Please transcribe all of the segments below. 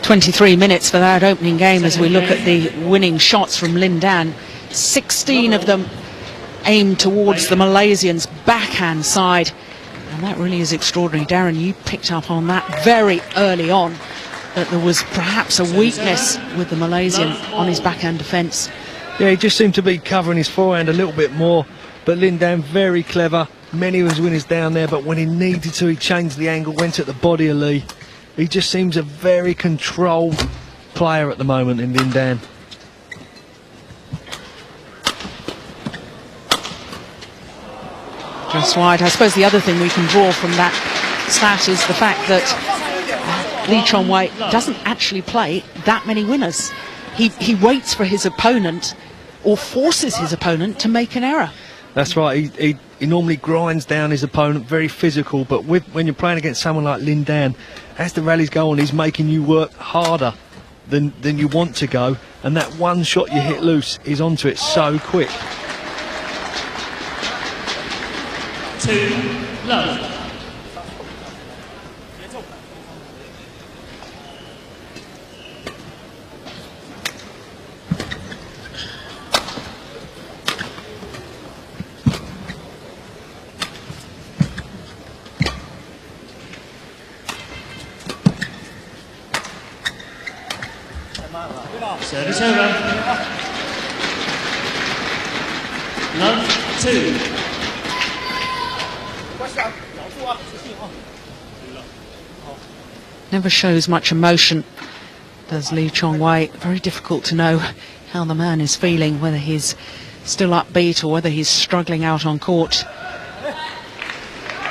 23 minutes for that opening game as we look at the winning shots from Lin Dan. 16 of them aimed towards the Malaysians' backhand side. And that really is extraordinary. Darren, you picked up on that very early on, that there was perhaps a weakness with the Malaysian on his backhand defence. Yeah, he just seemed to be covering his forehand a little bit more. But Lin Dan, very clever. Many of his winners down there, but when he needed to, he changed the angle, went at the body of Lee. He just seems a very controlled player at the moment in Lin Dan. Just wide. I suppose the other thing we can draw from that stat is the fact that Lee Chong Wei doesn't actually play that many winners. He waits for his opponent, or forces his opponent to make an error. That's right. He normally grinds down his opponent, very physical, but when you're playing against someone like Lin Dan, as the rallies go on, he's making you work harder than you want to go, and that one shot you hit loose is onto it so quick. 2 love. Service over. Love 2. Never shows much emotion, does Lee Chong Wei. Very difficult to know how the man is feeling, whether he's still upbeat or whether he's struggling out on court.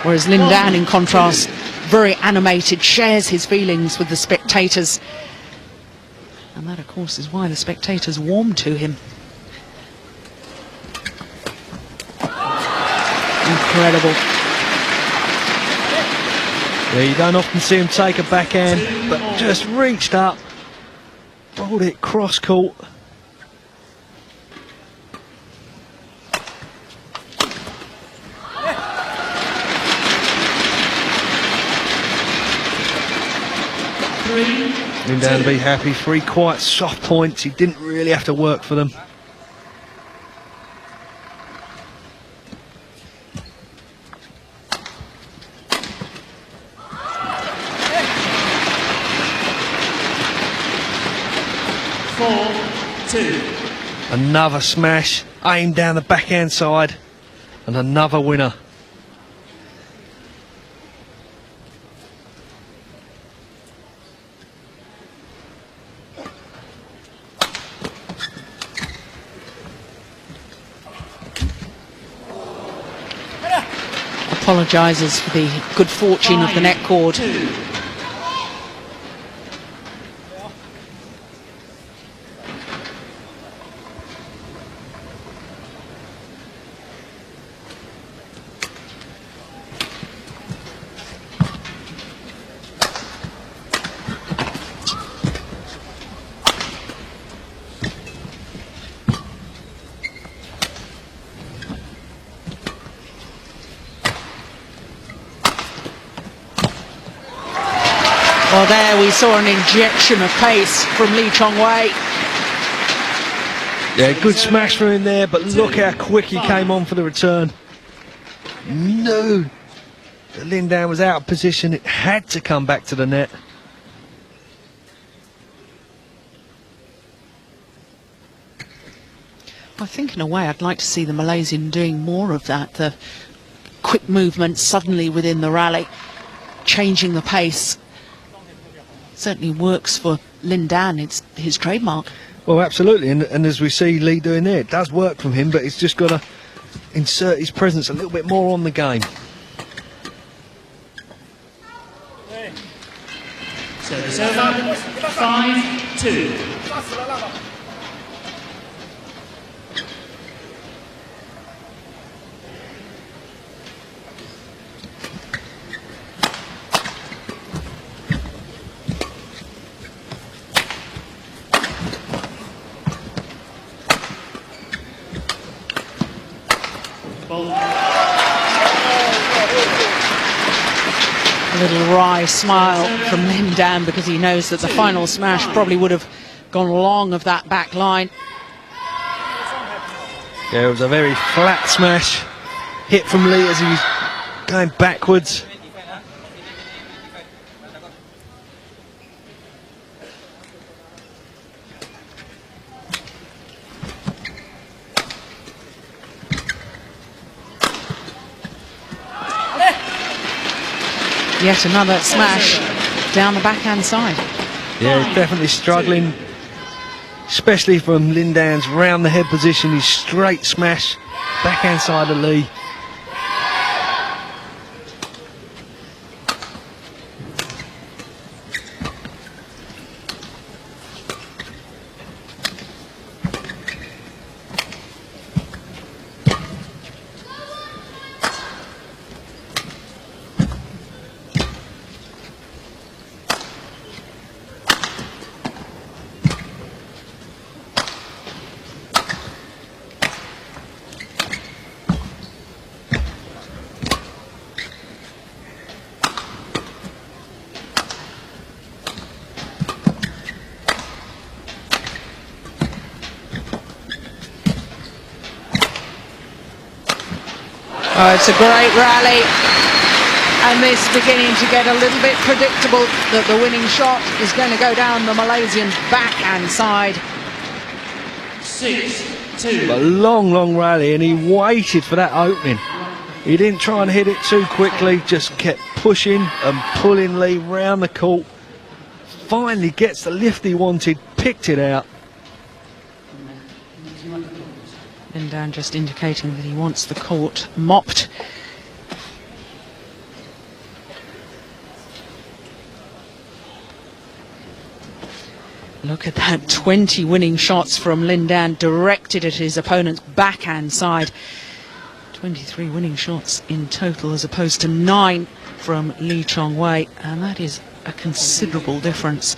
Whereas Lin Dan, in contrast, very animated, shares his feelings with the spectators. And that, of course, is why the spectators warm to him. Incredible. Yeah, you don't often see him take a backhand, but just reached up, rolled it cross court. Lin Dan to be happy. 3 quite soft points. He didn't really have to work for them. Another smash, aimed down the backhand side, and another winner. Apologises for the good fortune of the net cord. Well, there we saw an injection of pace from Lee Chong Wei. Yeah, good smash from him there, but look how quick he came on for the return. Knew that Lin Dan was out of position. It had to come back to the net. I think in a way I'd like to see the Malaysian doing more of that. The quick movement suddenly within the rally, changing the pace. Certainly works for Lin Dan. It's his trademark. Well, absolutely, and as we see Lee doing there, it does work from him, but he's just got to insert his presence a little bit more on the game. Service over. 5-2. A little wry smile from Lin Dan because he knows that the final smash probably would have gone long of that back line. Yeah, it was a very flat smash hit from Lee as he was going backwards. Yet another smash down the backhand side. Yeah, he's definitely struggling, especially from Lin Dan's round the head position. His straight smash, backhand side of Lee. Oh, it's a great rally, and this is beginning to get a little bit predictable that the winning shot is going to go down the Malaysian's backhand side. 6-2. A long rally, and he waited for that opening. He didn't try and hit it too quickly, just kept pushing and pulling Lee round the court. Finally gets the lift he wanted, picked it out. Lin Dan just indicating that he wants the court mopped. Look at that, 20 winning shots from Lin Dan directed at his opponent's backhand side. 23 winning shots in total as opposed to 9 from Chong Wei, and that is a considerable difference.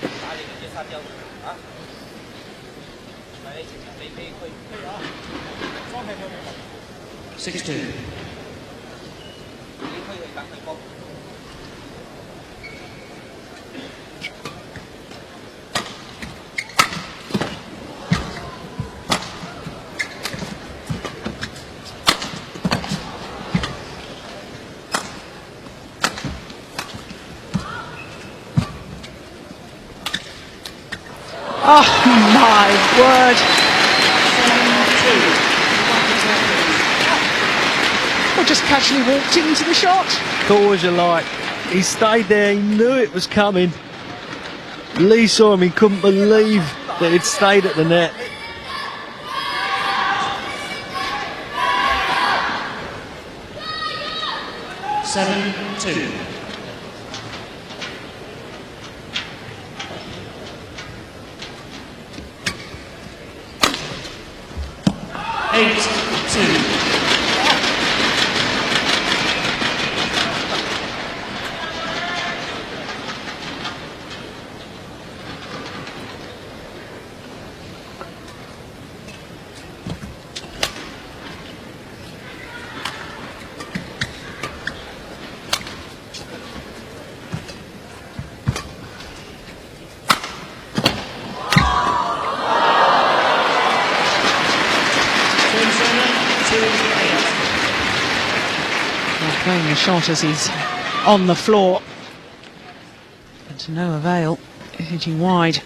Oh my word. Or just casually walked into the shot. Cool as you like. He stayed there, he knew it was coming. Lee saw him, he couldn't believe that he'd stayed at the net. Seven-two. Playing the shot as he's on the floor, but to no avail, hitting wide.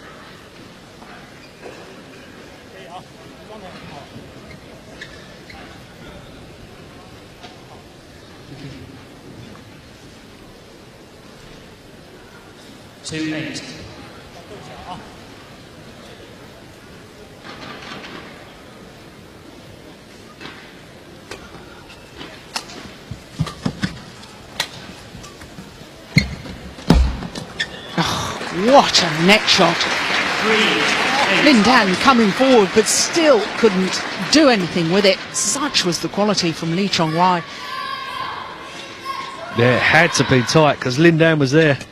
Two eight. What a net shot. Lin Dan coming forward but still couldn't do anything with it. Such was the quality from Chong Wei. Yeah, it had to be tight because Lin Dan was there. 4-8.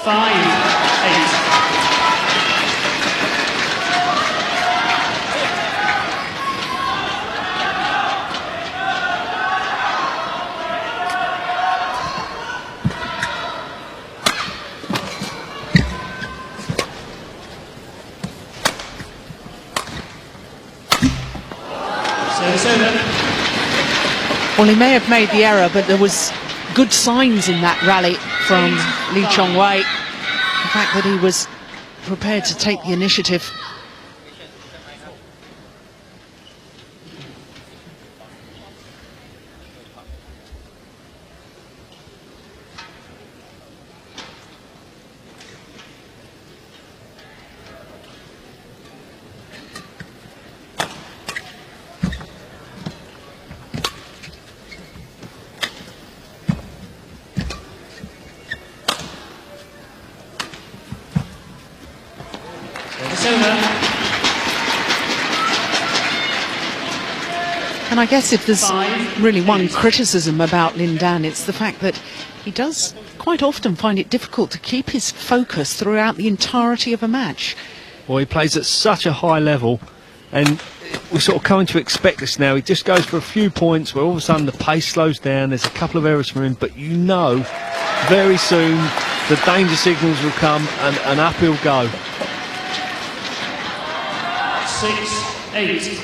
5-8. Well, he may have made the error, but there was good signs in that rally from Chong Wei. The fact that he was prepared to take the initiative. And I guess if there's really one criticism about Lin Dan, it's the fact that he does quite often find it difficult to keep his focus throughout the entirety of a match. Well, he plays at such a high level, and we're sort of coming to expect this now. He just goes for a few points where all of a sudden the pace slows down, there's a couple of errors from him, but you know very soon the danger signals will come and up he'll go. 6-8.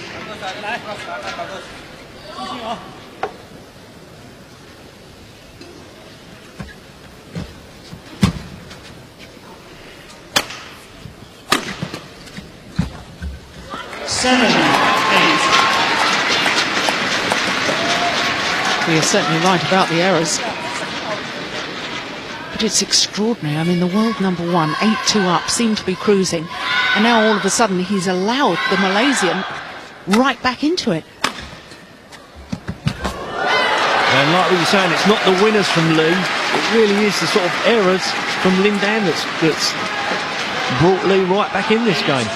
We are certainly right about the errors. But it's extraordinary. I mean, the world number one, 8-2 up, seemed to be cruising. And now all of a sudden he's allowed the Malaysian right back into it. And like we were saying, it's not the winners from Lee. It really is the sort of errors from Lin Dan that's brought Lee right back in this game.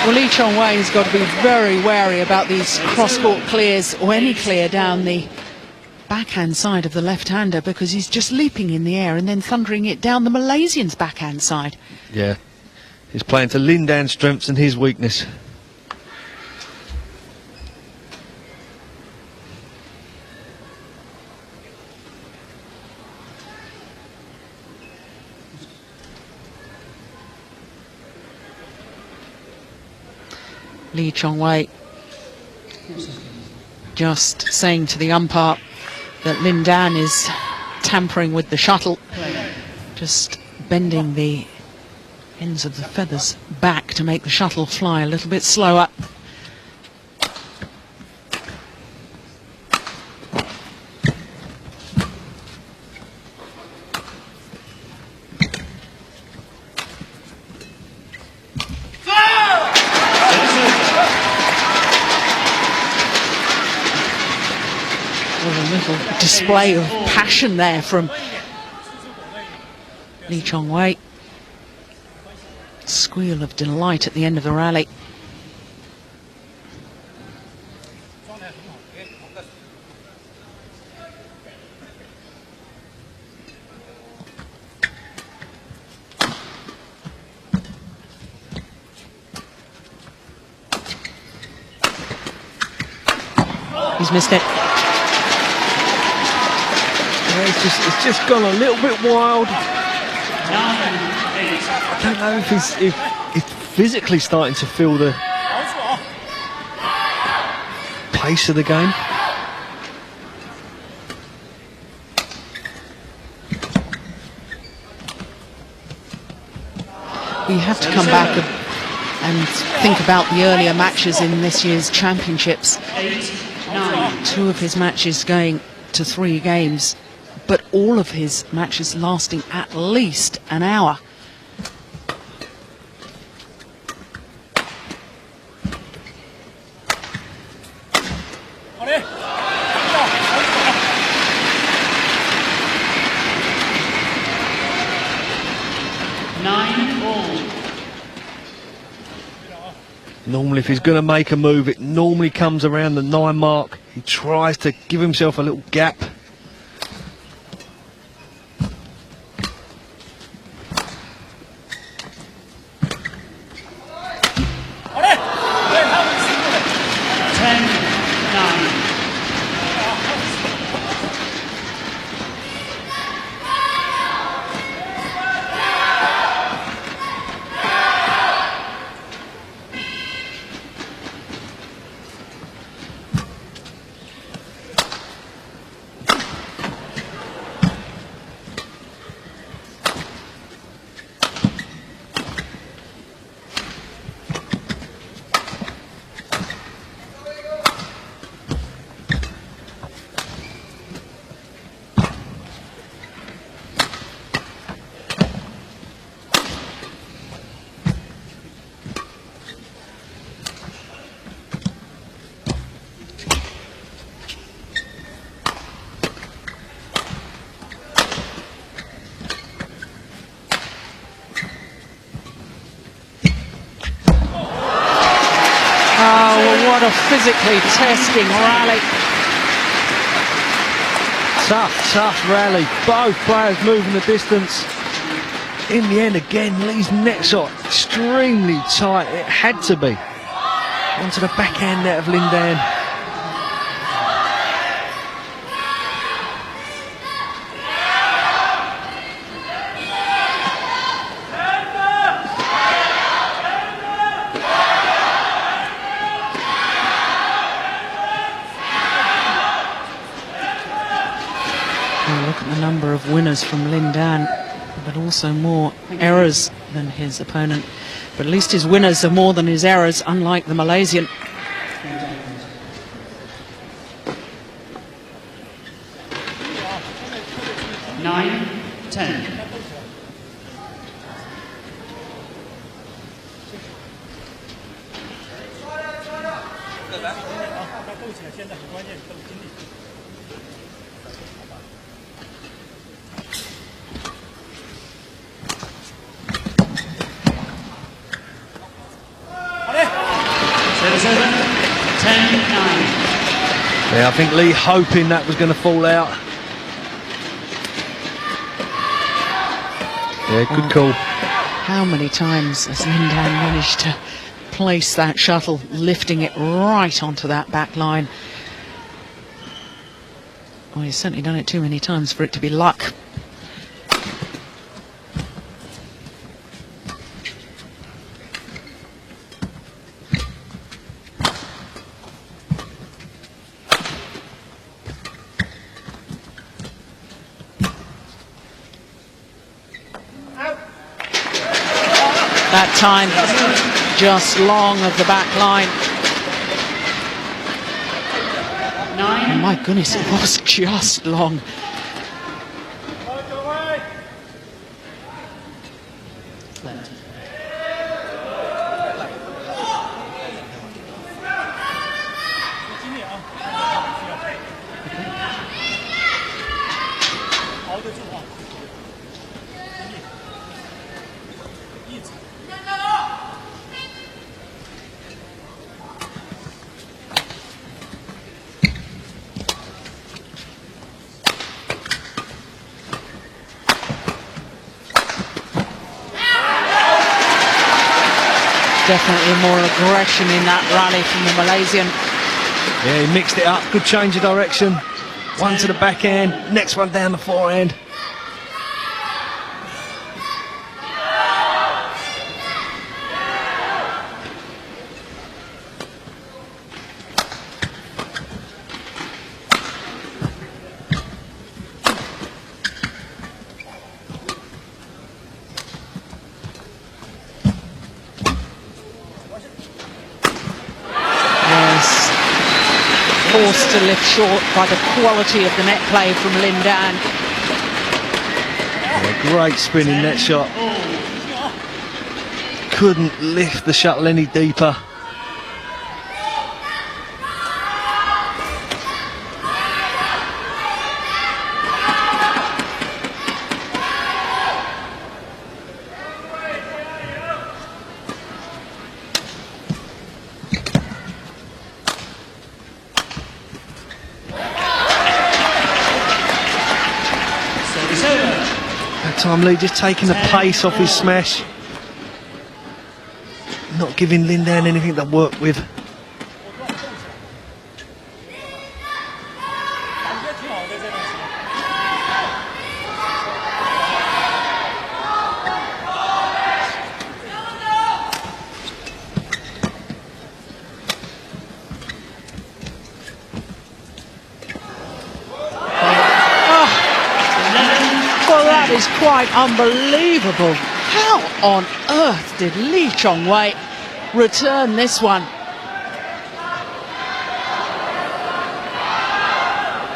Well, Chong Wei has got to be very wary about these cross-court clears or any clear down the backhand side of the left-hander, because he's just leaping in the air and then thundering it down the Malaysian's backhand side. Yeah, he's playing to Lin Dan's strengths and his weakness. Chong Wei just saying to the umpire that Lin Dan is tampering with the shuttle, just bending the ends of the feathers back to make the shuttle fly a little bit slower. Display of passion there from Chong Wei. Squeal of delight at the end of the rally. He's missed it. It's just gone a little bit wild. I don't know if he's physically starting to feel the pace of the game. We have to come back and think about the earlier matches in this year's championships. 2 of his matches going to 3 games, but all of his matches lasting at least an hour. Normally, if he's going to make a move, it normally comes around the 9 mark. He tries to give himself a little gap. What a physically testing rally. Tough rally. Both players moving the distance. In the end, again, Lee's net shot extremely tight. It had to be. Onto the backhand net of Lin Dan. Look at the number of winners from Lin Dan, but also more errors than his opponent. But at least his winners are more than his errors, unlike the Malaysian. Nine, 10. Service over. 10-9. Yeah, I think Lee hoping that was going to fall out. Yeah, good call. How many times has Lin Dan managed to place that shuttle, lifting it right onto that back line? Well, he's certainly done it too many times for it to be luck. That time just long of the back line. Oh my goodness, it was just long. Left. Definitely more aggression in that rally from the Malaysian. Yeah, he mixed it up. Good change of direction. One to the backhand, next one down the forehand. Forced to lift short by the quality of the net play from Lin Dan. Yeah, great spinning net shot. Couldn't lift the shuttle any deeper. time, Lee, just taking the pace off his smash. Not giving Lin Dan anything to work with. Well, that is quite unbelievable. How on earth did Chong Wei return this one?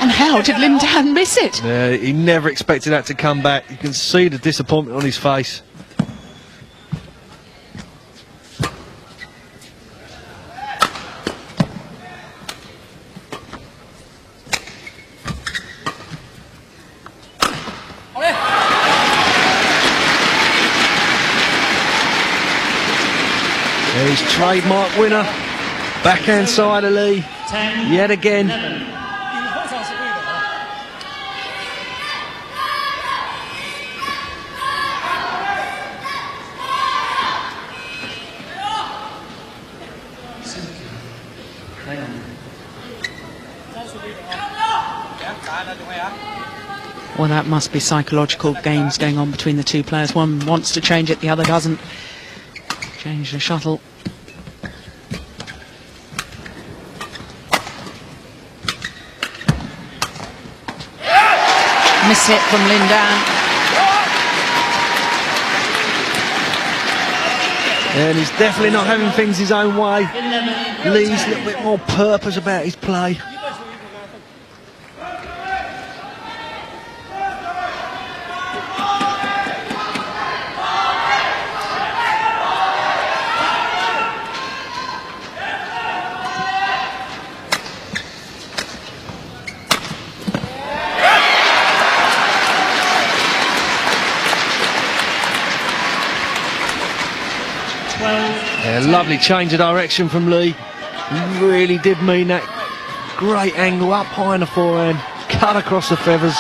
And how did Lin Dan miss it? Yeah, he never expected that to come back. You can see the disappointment on his face. There's trademark winner, backhand side of Lee, 10, yet again. 11. Well, that must be psychological games going on between the two players. One wants to change it, the other doesn't. Change the shuttle. Miss hit from Lin Dan. And he's definitely not having things his own way. Lee's a little bit more purpose about his play. Yeah, lovely change of direction from Lee. He really did mean that. Great angle, up high in the forehand, cut across the feathers.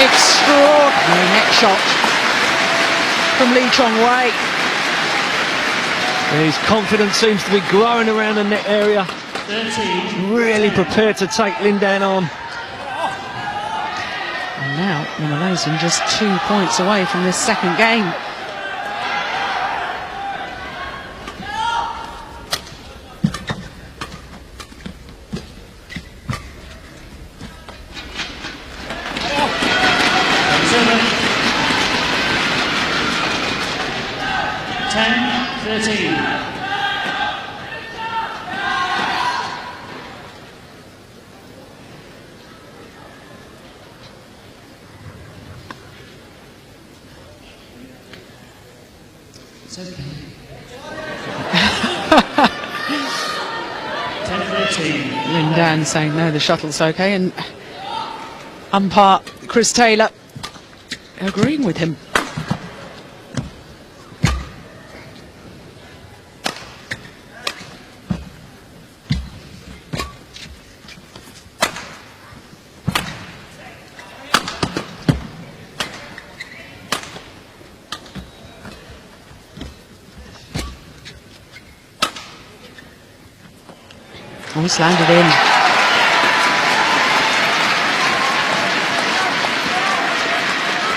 Extraordinary net shot from Chong Wei. His confidence seems to be growing around the net area. 13. Really prepared to take Lin Dan on. And now the Malaysian just 2 points away from this second game. It's okay. 10-13. Lin Dan saying no, the shuttle's okay, and umpire Chris Taylor agreeing with him. Oh, he's landed in.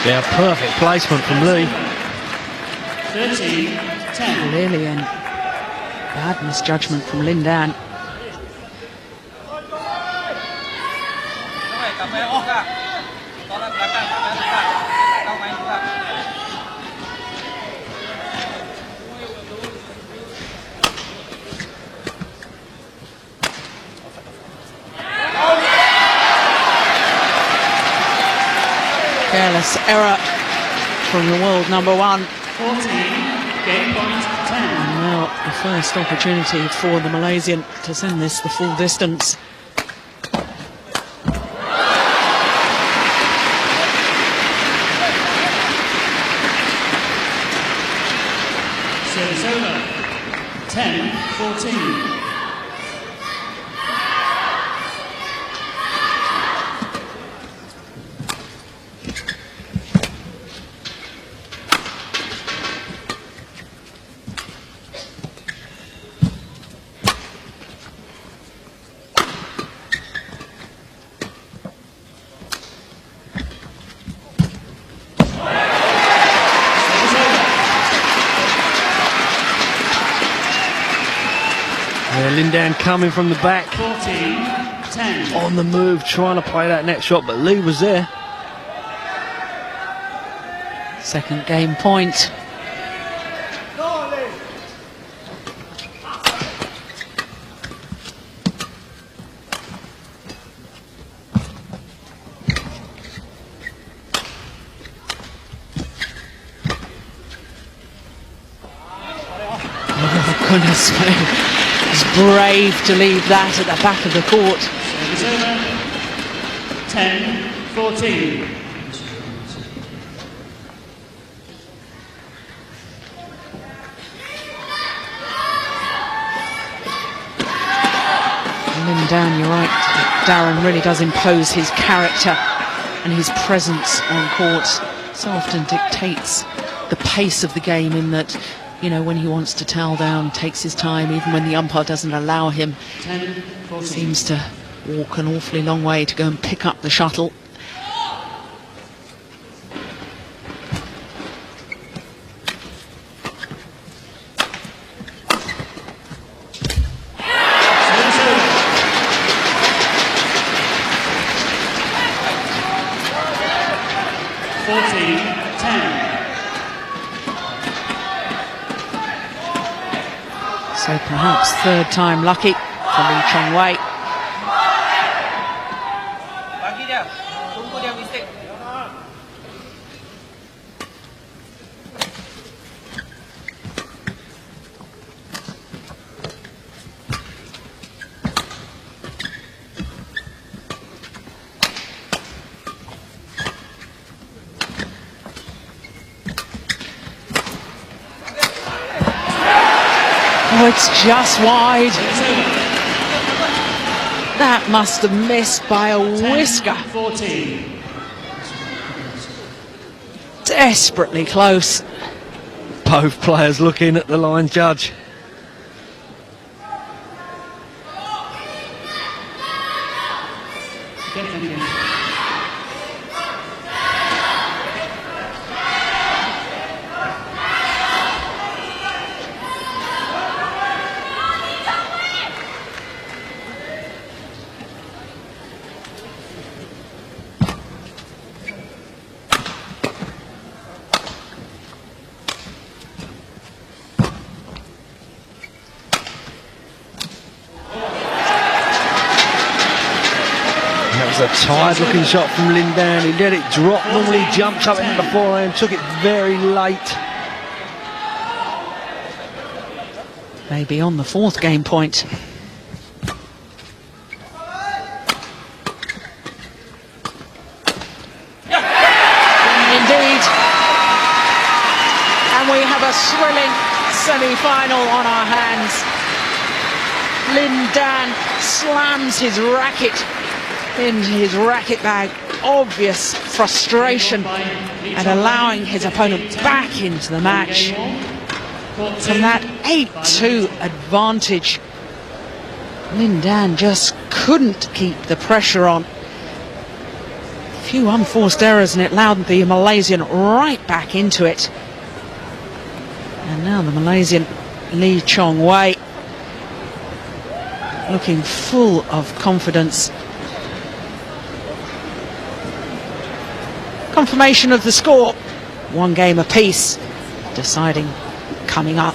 Yeah, perfect placement from Lee. 13-10. Clearly in bad misjudgment from Lin Dan. Careless error from the world number one. 14, game point 10. And now the first opportunity for the Malaysian to send this the full distance. Service over. 10-14. Lin Dan coming from the back, 14-10. on the move, trying to play that net shot, but Lee was there. Second game point. Oh, goodness me. It's brave to leave that at the back of the court. Service over. 10-14. Lin Dan, you're right. Darren really does impose his character, and his presence on court so often dictates the pace of the game, in that, you know, when he wants to towel down, takes his time, even when the umpire doesn't allow him. 10-14. Seems to walk an awfully long way to go and pick up the shuttle. Service over. 14-10. So perhaps third time lucky for Lee Chong Wei. Bagi dia, tunggu dia mistake. Oh, it's just wide. That must have missed by a whisker. 14. Desperately close. Both players looking at the line judge. Definitely. That was a tired looking shot from Lin Dan. He let it drop, normally jumps up in the forehand, took it very late. Maybe on the fourth game point. Indeed. And we have a thrilling semi-final on our hands. Lin Dan slams his racket into his racket bag. Obvious frustration and allowing his opponent back into the match. From that 8-2 advantage, Lin Dan just couldn't keep the pressure on. A few unforced errors and it allowed the Malaysian right back into it. And now the Malaysian Lee Chong Wei looking full of confidence. Confirmation of the score. One game apiece, deciding coming up.